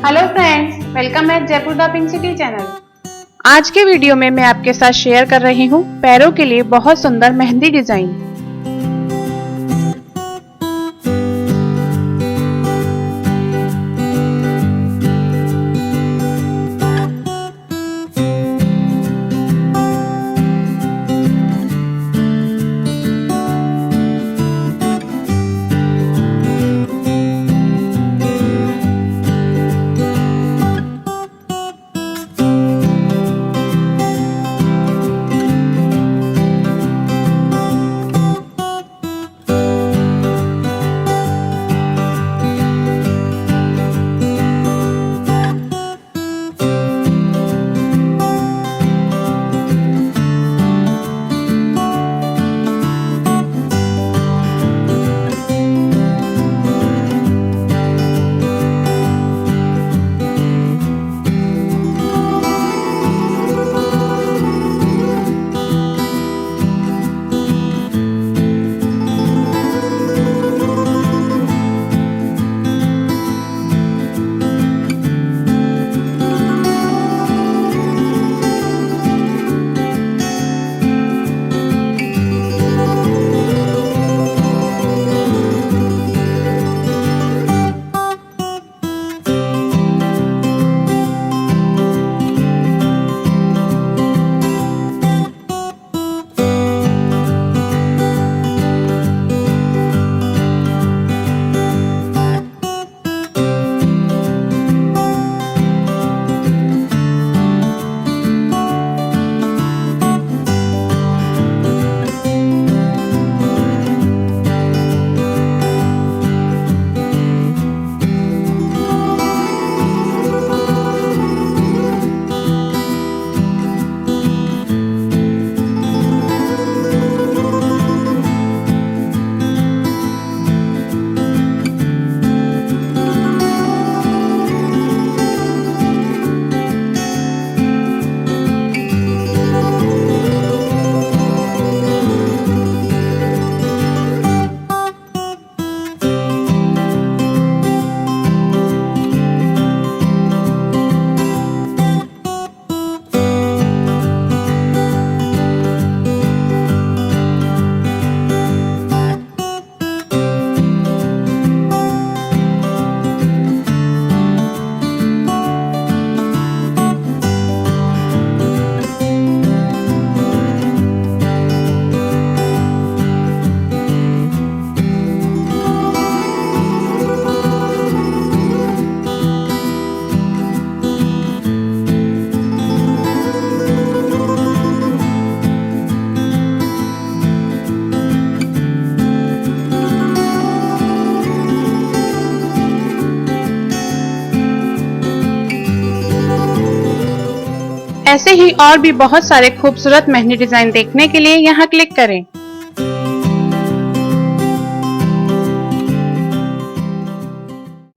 Hello friends, welcome eight Jaipur the pink city channel. आज के video में मैं आपके साथ शेयर कर रही हूँ पैरों के लिए बहुत सुंदर मेहंदी डिजाइन। ऐसे ही और भी बहुत सारे खूबसूरत मेहंदी डिजाइन देखने के लिए यहाँ क्लिक करें।